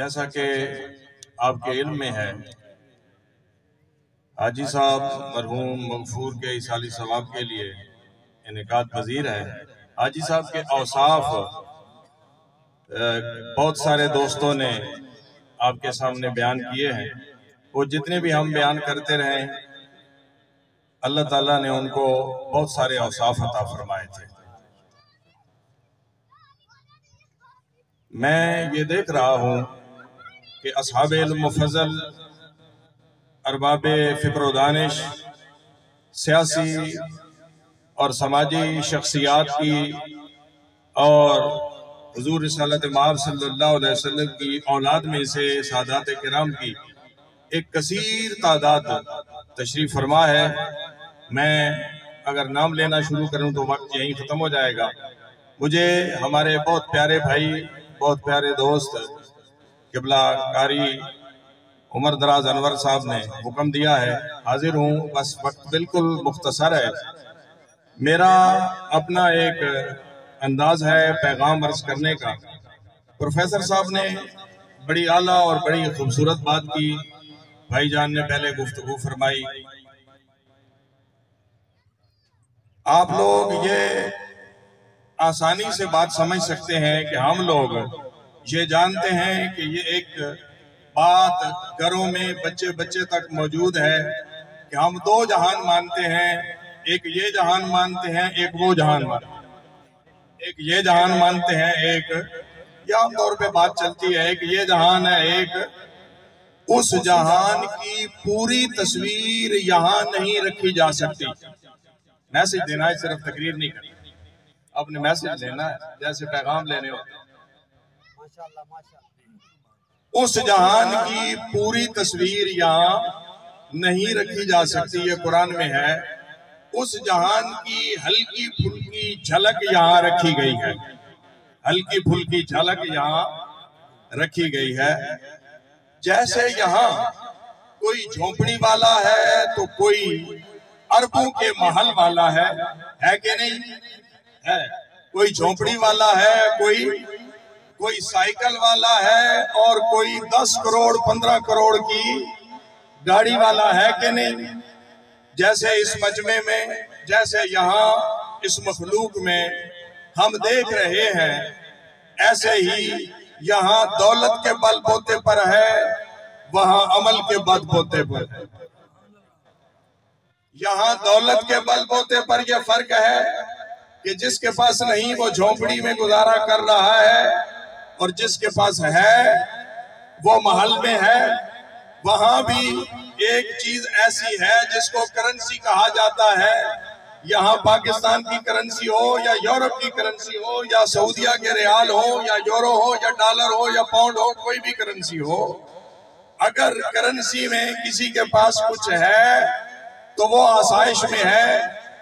جیسا کہ آپ کے علم میں ہے، حاجی صاحب مرحوم مغفور کے ایصالی ثواب کے لیے انعقاد پذیر ہے۔ حاجی صاحب کے اوصاف بہت سارے دوستوں نے آپ کے سامنے بیان کیے ہیں، وہ جتنے بھی ہم بیان کرتے رہے اللہ تعالیٰ نے ان کو بہت سارے اوصاف عطا فرمائے تھے۔ میں یہ دیکھ رہا ہوں کہ اصحاب علم و فضل، ارباب فکر و دانش، سیاسی اور سماجی شخصیات کی اور حضور رسالت مآب صلی اللہ علیہ وسلم کی اولاد میں سے سادات کرام کی ایک کثیر تعداد تشریف فرما ہے۔ میں اگر نام لینا شروع کروں تو وقت یہیں ختم ہو جائے گا۔ مجھے ہمارے بہت پیارے بھائی، بہت پیارے دوست قبلہ قاری عمر دراز انور صاحب نے حکم دیا ہے، حاضر ہوں، بس وقت بالکل مختصر ہے۔ میرا اپنا ایک انداز ہے پیغام عرض کرنے کا۔ پروفیسر صاحب نے بڑی اعلیٰ اور بڑی خوبصورت بات کی، بھائی جان نے پہلے گفتگو فرمائی۔ آپ لوگ یہ آسانی سے بات سمجھ سکتے ہیں کہ ہم لوگ یہ جانتے ہیں کہ یہ ایک بات گھروں میں بچے بچے تک موجود ہے کہ ہم دو جہان مانتے ہیں، ایک یہ جہان مانتے ہیں، ایک وہ جہان مانتے ہیں۔ ایک یہ جہان مانتے ہیں، ایک یہ عام طور پہ بات چلتی ہے، ایک یہ جہان ہے، ایک اس جہان کی پوری تصویر یہاں نہیں رکھی جا سکتی۔ میسج دینا ہے، صرف تقریر نہیں کرنا، اپنے میسج لینا ہے جیسے پیغام لینے ہوتے ہیں۔ اس جہان کی پوری تصویر یہاں نہیں رکھی جا سکتی، یہ قرآن میں ہے۔ اس جہان کی ہلکی پھلکی جھلک یہاں رکھی گئی ہے، ہلکی پھلکی جھلک یہاں رکھی گئی ہے۔ جیسے یہاں کوئی جھونپڑی والا ہے تو کوئی اربوں کے محل والا ہے کہ نہیں ہے؟ کوئی جھونپڑی والا ہے، کوئی سائیکل والا ہے اور کوئی 10 کروڑ 15 کروڑ کی گاڑی والا ہے کہ نہیں؟ جیسے اس مجمع میں، جیسے یہاں اس مخلوق میں ہم دیکھ رہے ہیں، ایسے ہی یہاں دولت کے بل بوتے پر ہے، وہاں عمل کے بل بوتے پر ہے۔ یہاں دولت کے بل بوتے پر یہ فرق ہے کہ جس کے پاس نہیں وہ جھونپڑی میں گزارا کر رہا ہے، اور جس کے پاس ہے وہ محل میں ہے۔ وہاں بھی ایک چیز ایسی ہے جس کو کرنسی کہا جاتا ہے۔ یہاں پاکستان کی کرنسی ہو یا یورپ کی کرنسی ہو یا سعودیہ کے ریال ہو یا یورو ہو یا ڈالر ہو یا پاؤنڈ ہو، کوئی بھی کرنسی ہو، اگر کرنسی میں کسی کے پاس کچھ ہے تو وہ آسائش میں ہے،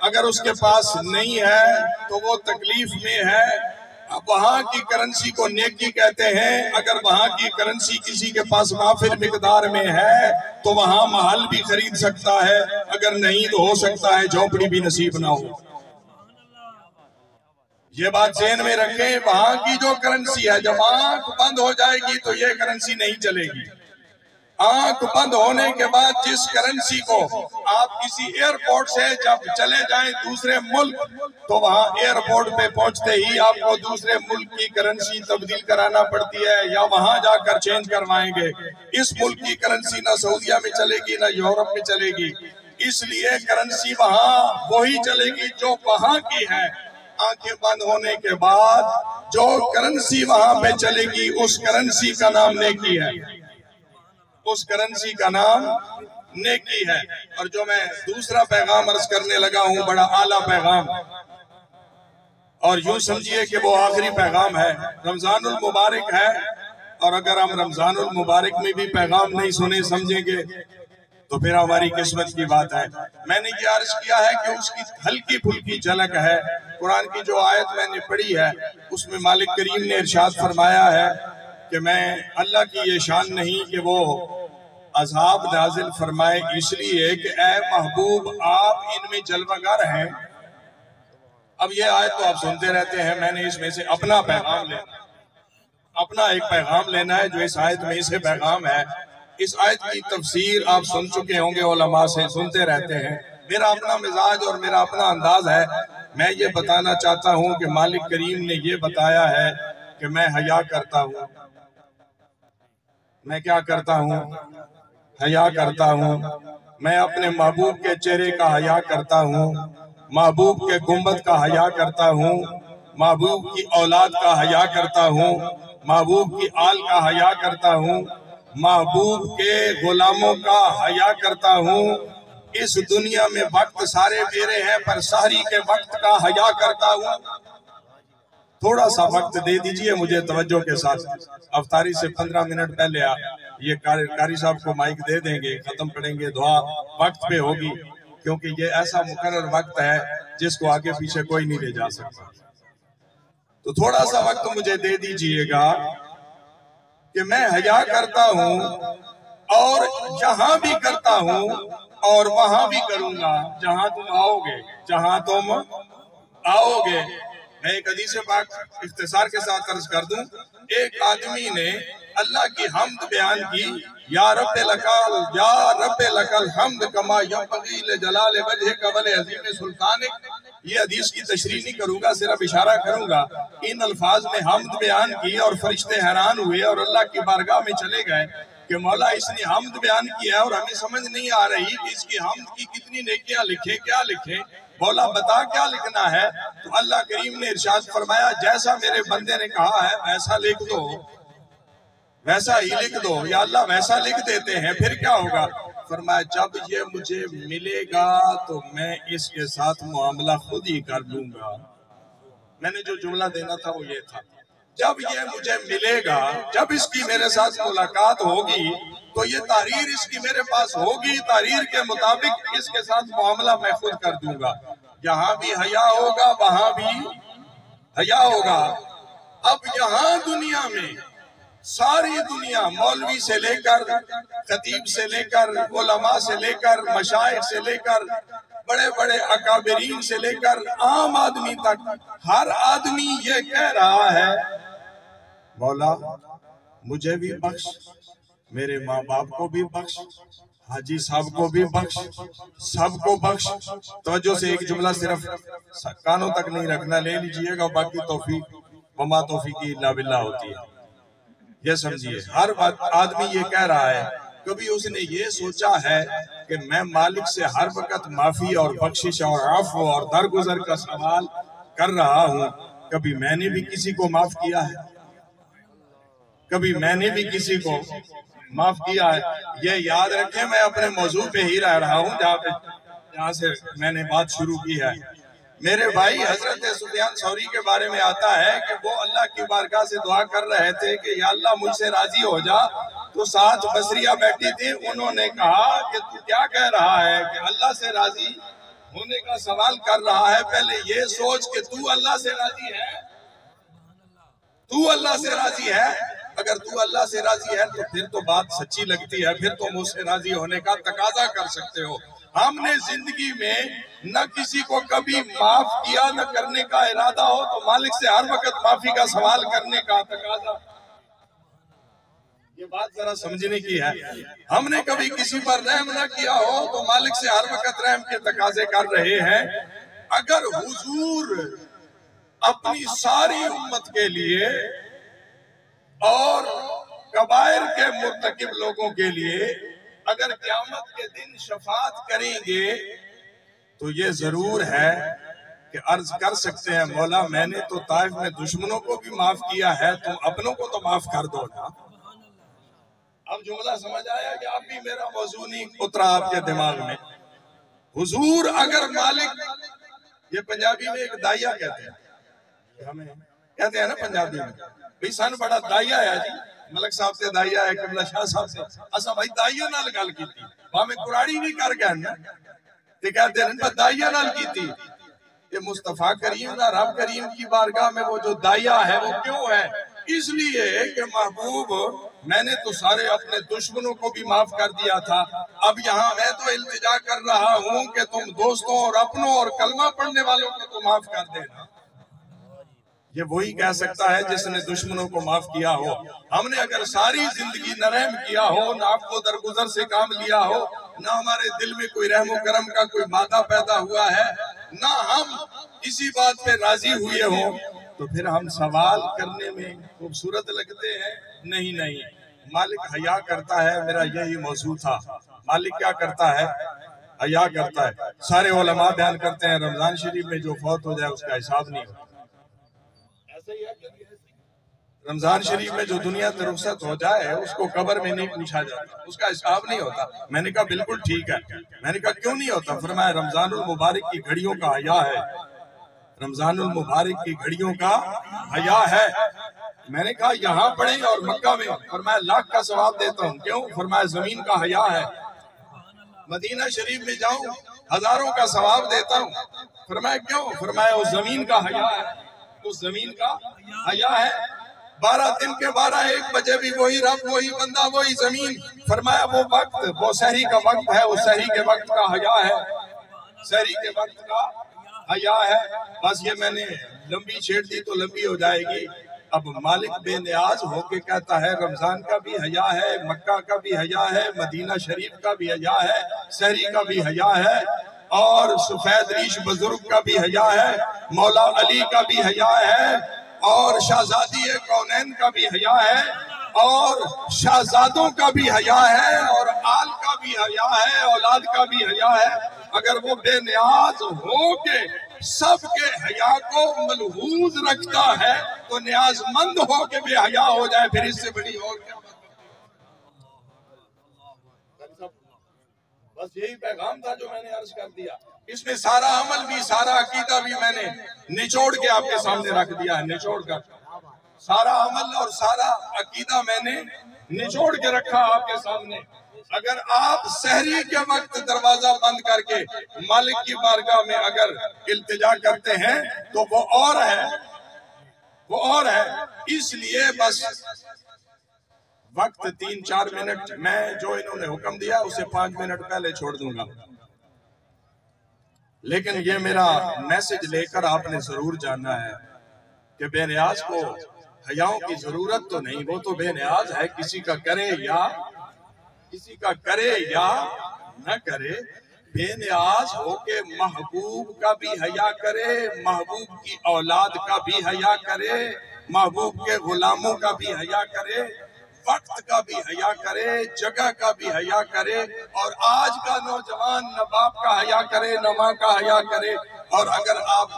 اگر اس کے پاس نہیں ہے تو وہ تکلیف میں ہے۔ وہاں کی کرنسی کو نیکی کہتے ہیں۔ اگر وہاں کی کرنسی کسی کے پاس مافر مقدار میں ہے تو وہاں محل بھی خرید سکتا ہے، اگر نہیں تو ہو سکتا ہے جھونپڑی بھی نصیب نہ ہو۔ یہ بات ذہن میں رکھیں، وہاں کی جو کرنسی ہے، جب آنکھ بند ہو جائے گی تو یہ کرنسی نہیں چلے گی۔ آنکھ بند ہونے کے بعد جس کرنسی کو آپ کسی ایئرپورٹ سے جب چلے جائیں دوسرے ملک تو وہاں ایئرپورٹ پہ پہنچتے ہی آپ کو دوسرے ملک کی کرنسی تبدیل کرانا پڑتی ہے یا وہاں جا کر چینج کروائیں گے۔ اس ملک کی کرنسی نہ سعودیہ میں چلے گی نہ یورپ میں چلے گی، اس لیے کرنسی وہاں وہی چلے گی جو وہاں کی ہے۔ آنکھیں بند ہونے کے بعد جو کرنسی وہاں پہ چلے گی اس کرنسی کا نام نیکی ہے، اس کرنسی کا نام نیکی ہے۔ اور جو میں دوسرا پیغام عرض کرنے لگا ہوں، بڑا اعلیٰ پیغام، اور یوں سمجھیے کہ وہ آخری پیغام ہے۔ رمضان المبارک ہے، اور اگر ہم رمضان المبارک میں بھی پیغام نہیں سنے سمجھیں گے تو پھر ہماری قسمت کی بات ہے۔ میں نے یہ عرض کیا ہے کہ اس کی ہلکی پھلکی جھلک ہے۔ قرآن کی جو آیت میں نے پڑھی ہے اس میں مالک کریم نے ارشاد فرمایا ہے کہ میں اللہ کی یہ شان نہیں کہ وہ عذاب نازل فرمائے، اس لیے کہ اے محبوب آپ ان میں جلوہ گر ہیں۔ اب یہ آیت تو آپ سنتے رہتے ہیں، میں نے اس میں سے اپنا پیغام لیا، اپنا ایک پیغام لینا ہے جو اس آیت میں اسے پیغام ہے. اس آیت کی تفسیر آپ سن چکے ہوں گے، علماء سے سنتے رہتے ہیں. میرا اپنا مزاج اور میرا اپنا انداز ہے. میں یہ بتانا چاہتا ہوں کہ مالک کریم نے یہ بتایا ہے کہ میں حیا کرتا ہوں. میں کیا کرتا ہوں؟ حیا کرتا ہوں. میں اپنے محبوب کے چہرے کا حیا کرتا ہوں، محبوب کے گنبد کا حیا کرتا ہوں، محبوب کی اولاد کا حیا کرتا ہوں، محبوب کی آل کا حیا کرتا ہوں، محبوب کے غلاموں کا حیا کرتا ہوں. اس دنیا میں وقت سارے میرے ہیں پر سحری کے وقت کا حیا کرتا ہوں. تھوڑا سا وقت دے دیجئے مجھے توجہ کے ساتھ. افطاری سے 15 منٹ پہلے یہ قاری صاحب کو مائک دے دیں گے، ختم پڑھیں گے، دعا وقت پہ ہوگی، کیونکہ یہ ایسا مقرر وقت ہے جس کو آگے پیچھے کوئی نہیں لے جا سکتا. تو تھوڑا سا وقت مجھے دے دیجئے گا کہ میں حیا کرتا ہوں اور جہاں بھی کرتا ہوں اور وہاں بھی کروں گا جہاں تم آؤ گے، جہاں تم آؤ گے. میں ایک حدیث پاک اختصار کے ساتھ عرض کر دوں. ایک آدمی نے اللہ کی حمد بیان کی، یا رب لکل حمد کما ینبغی لجلال وجہک ولعظیم سلطانک. یہ حدیث کی تشریح نہیں کروں گا، صرف اشارہ کروں گا. ان الفاظ میں حمد بیان کی اور فرشتے حیران ہوئے اور اللہ کی بارگاہ میں چلے گئے کہ مولا اس نے حمد بیان کیا ہے اور ہمیں سمجھ نہیں آ رہی کہ اس کی حمد کی کتنی نیکیاں لکھیں، کیا لکھیں. مولا بتا کیا لکھنا ہے. تو اللہ کریم نے ارشاد فرمایا جیسا میرے بندے نے کہا ہے ویسا لکھ دو، ویسا ہی لکھ دو. یا اللہ ویسا لکھ دیتے ہیں. پھر کیا ہوگا؟ فرمایا جب یہ مجھے ملے گا تو میں اس کے ساتھ معاملہ خود ہی کر لوں گا. میں نے جو جملہ دینا تھا وہ یہ تھا، جب یہ مجھے ملے گا، جب اس کی میرے ساتھ ملاقات ہوگی تو یہ تحریر اس کی میرے پاس ہوگی، تحریر کے مطابق اس کے ساتھ معاملہ میں خود کر دوں گا. یہاں بھی حیا ہوگا، وہاں بھی حیا ہوگا. اب یہاں دنیا میں ساری دنیا، مولوی سے لے کر خطیب سے لے کر علماء سے لے کر مشائخ سے لے کر بڑے بڑے اکابرین سے لے کر عام آدمی تک، ہر آدمی یہ کہہ رہا ہے مولا مجھے بھی بخش، میرے ماں باپ کو بھی بخش، حاجی صاحب کو بھی بخش، سب کو بخش. توجہ سے ایک جملہ صرف کانوں تک نہیں رکھنا، لے لیجئے گا، باقی توفیق وما توفیقی الا باللہ ہوتی ہے. یہ سمجھیے ہر آدمی یہ کہہ رہا ہے. کبھی اس نے یہ سوچا ہے کہ میں مالک سے ہر وقت معافی اور بخشش اور عفو اور درگزر کا سوال کر رہا ہوں. کبھی میں نے بھی کسی کو معاف کیا ہے؟ کبھی میں نے بھی کسی کو معاف کیا ہے؟ یہ یاد رکھیں میں اپنے موضوع پہ ہی رہ رہا ہوں جہاں سے میں نے بات شروع کی ہے. میرے بھائی حضرت سفیان ثوری کے بارے میں آتا ہے کہ وہ اللہ کی بارگاہ سے دعا کر رہے تھے کہ یا اللہ مجھ سے راضی ہو جا. تو ساتھ بصریہ بیٹھی تھی، انہوں نے کہا کہ تو کیا کہہ رہا ہے کہ اللہ سے راضی ہونے کا سوال کر رہا ہے. پہلے یہ سوچ کہ تو اللہ سے راضی ہے، تو اللہ سے راضی ہے. اگر تو اللہ سے راضی ہے تو پھر تو بات سچی لگتی ہے، پھر تو مجھ سے راضی ہونے کا تقاضا کر سکتے ہو. ہم نے زندگی میں نہ کسی کو کبھی معاف کیا، نہ کرنے کا ارادہ ہو تو مالک سے ہر وقت معافی کا سوال کرنے کا تقاضا. یہ بات ذرا سمجھنے کی ہے. ہم نے کبھی کسی پر رحم نہ کیا ہو تو مالک سے ہر وقت رحم کے تقاضے کر رہے ہیں. اگر حضور اپنی ساری امت کے لیے اور کبائر کے مرتکب لوگوں کے لیے اگر قیامت کے دن شفاعت کریں گے تو یہ ضرور ہے کہ عرض کر سکتے ہیں مولا میں نے تو طائف میں دشمنوں کو بھی معاف کیا ہے، تم اپنوں کو تو معاف کر دو نا. اب جملہ سمجھ آیا کہ اب بھی میرا موضوع نہیں اترا آپ کے دماغ میں. حضور اگر مالک، یہ پنجابی میں ایک دائیا کہتے ہیں، ہمیں کہتے ہیں نا پنجابی میں بھئی سن بڑا دائیا ہے جی، ملک صاحب سے دائیا ہے، قبلہ شاہ صاحب سے اسا بھائی دائیا نال گل کی تھی، ہمیں قرآنی نہیں کر گئے نا کہ کہتے ہیں دائیا نال کی تھی. یہ مصطفیٰ کریم نہ رب کریم کی بارگاہ میں وہ جو دائیا ہے وہ کیوں ہے؟ اس لیے کہ محبوب میں نے تو سارے اپنے دشمنوں کو بھی معاف کر دیا تھا. اب یہاں میں تو التجا کر رہا ہوں کہ تم دوستوں اور اپنوں اور کلمہ پڑھنے والوں کو تو معاف کر دینا. یہ وہی کہہ سکتا ہے جس نے دشمنوں کو معاف کیا ہو۔ ہم نے اگر ساری زندگی نہ رحم کیا ہو، نہ آپ کو درگزر سے کام لیا ہو، نہ ہمارے دل میں کوئی رحم و کرم کا کوئی مادہ پیدا ہوا ہے، نہ ہم اسی بات پہ راضی ہوئے ہوں، تو پھر ہم سوال کرنے میں خوبصورت لگتے ہیں؟ نہیں۔ مالک حیا کرتا ہے، میرا یہی موضوع تھا۔ مالک کیا کرتا ہے؟ حیا کرتا ہے۔ سارے علماء بیان کرتے ہیں رمضان شریف میں جو فوت ہو جائے اس کا حساب نہیں ہوتا۔ رمضان شریف میں جو دنیا سے رخصت ہو جائے اس کو قبر میں نہیں پوچھا جاتا، اس کا حساب نہیں ہوتا۔ میں نے کہا بالکل ٹھیک ہے۔ میں نے کہا کیوں نہیں ہوتا؟ فرمایا رمضان المبارک کی گھڑیوں کا حیا ہے، رمضان المبارک کی گھڑیوں کا حیا ہے۔ میں نے کہا یہاں پڑھیں اور مکہ میں؟ فرمایا لاکھ کا ثواب دیتا ہوں۔ کیوں؟ فرمایا زمین کا حیا ہے۔ مدینہ شریف میں جاؤں ہزاروں کا ثواب دیتا ہوں۔ فرمایا کیوں؟ فرمایا وہ زمین کا حیا ہے، اس زمین کا حیا ہے۔ 12 دن کے 12 1 بجے بھی وہی رب، وہی بندہ، وہی زمین۔ فرمایا وہ وقت، وہ سحری کا وقت ہے، وہ سحری کے وقت کا حیا ہے، سحری کے وقت کا حیا ہے۔ بس یہ میں نے لمبی چھیڑ دی تو لمبی ہو جائے گی۔ اب مالک بے نیاز ہو کے کہتا ہے رمضان کا بھی حیا ہے، مکہ کا بھی حیا ہے، مدینہ شریف کا بھی حیا ہے، سحری کا بھی حیا ہے، اور سفید ریش بزرگ کا بھی حیا ہے، مولا علی کا بھی حیا ہے، اور شہزادی کونین کا بھی حیا ہے، اور شہزادوں کا بھی حیا ہے، اور آل کا بھی حیا ہے، اولاد کا بھی حیا ہے۔ اگر وہ بے نیاز ہو کے سب کے حیا کو ملحوظ رکھتا ہے تو نیاز مند ہو کے بے حیا ہو جائے، پھر اس سے بڑی اور کیا بات؟ بس یہی پیغام تھا جو میں نے عرض کر دیا۔ اس میں سارا عمل بھی، سارا عقیدہ بھی میں نے نچوڑ کے آپ کے سامنے رکھ دیا ہے، نچوڑ کر سارا عمل اور سارا عقیدہ میں نے نچوڑ کے رکھا آپ کے سامنے۔ اگر آپ سحری کے وقت دروازہ بند کر کے مالک کی بارگاہ میں اگر التجا کرتے ہیں تو وہ اور ہے، وہ اور ہے۔ اس لیے بس وقت 3-4 منٹ، میں جو انہوں نے حکم دیا اسے 5 منٹ پہلے چھوڑ دوں گا، لیکن یہ میرا میسج لے کر آپ نے ضرور جاننا ہے کہ بے نیاز کو حیاؤں کی ضرورت تو نہیں، وہ تو بے نیاز ہے، کسی کا کرے یا نہ کرے، بے نیاز ہو کے محبوب کا بھی حیا کرے، محبوب کی اولاد کا بھی حیا کرے، محبوب کے غلاموں کا بھی حیا کرے، وقت کا بھی حیا کرے، جگہ کا بھی حیا کرے، اور آج کا نوجوان نہ باپ کا حیا کرے نہ ماں کا حیا کرے۔ اور اگر آپ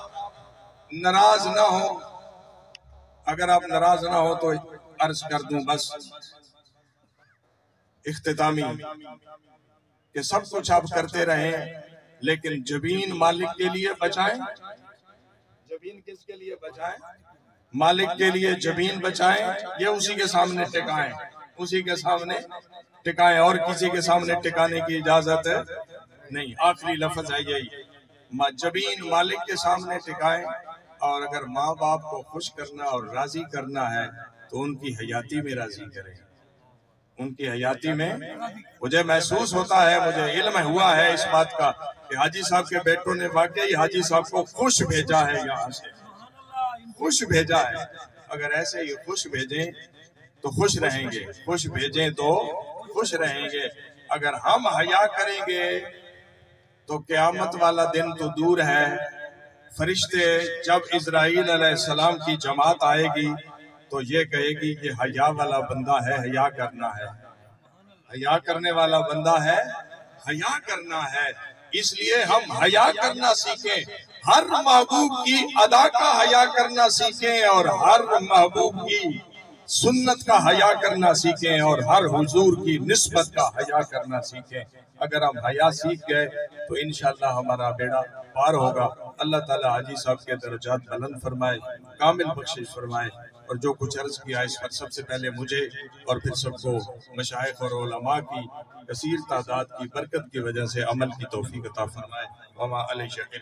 ناراض نہ ہو تو عرض کر دوں بس اختتامی کہ سب کچھ آپ کرتے رہیں، لیکن جبین مالک کے لیے بچائیں۔ جبین کس کے لیے بچائیں؟ مالک کے لیے جبین بچائیں، یہ اسی کے سامنے ٹکائیں، اسی کے سامنے ٹکائیں، اور کسی کے سامنے ٹکانے کی اجازت نہیں۔ آخری لفظ ہے یہی، جبین مالک کے سامنے ٹکائیں، اور اگر ماں باپ کو خوش کرنا اور راضی کرنا ہے تو ان کی حیاتی میں راضی کریں، ان کی حیاتی میں۔ مجھے محسوس ہوتا ہے، مجھے علم ہوا ہے اس بات کا کہ حاجی صاحب کے بیٹوں نے واقعی حاجی صاحب کو خوش بھیجا ہے، یہاں سے خوش بھیجا ہے۔ اگر ایسے ہی خوش بھیجیں تو خوش رہیں گے، خوش بھیجیں تو خوش رہیں گے۔ اگر ہم حیا کریں گے تو قیامت والا دن تو دور ہے، فرشتے جب اسرائیل علیہ السلام کی جماعت آئے گی تو یہ کہے گی کہ حیا والا بندہ ہے، حیا کرنا ہے، حیا کرنے والا بندہ ہے، حیا کرنا ہے۔ اس لیے ہم حیا کرنا سیکھیں، ہر محبوب کی ادا کا حیا کرنا سیکھیں، اور ہر محبوب کی سنت کا حیا کرنا سیکھیں، اور ہر حضور کی نسبت کا حیا کرنا سیکھیں۔ اگر ہم حیا سیکھ گئے تو انشاءاللہ ہمارا بیڑا پار ہوگا۔ اللہ تعالیٰ حاجی صاحب کے درجات بلند فرمائے، کامل بخشش فرمائے، اور جو کچھ عرض کیا اس پر سب سے پہلے مجھے اور پھر سب کو مشائخ اور علماء کی کثیر تعداد کی برکت کی وجہ سے عمل کی توفیق عطا فرمائے۔ وما علیہ شکر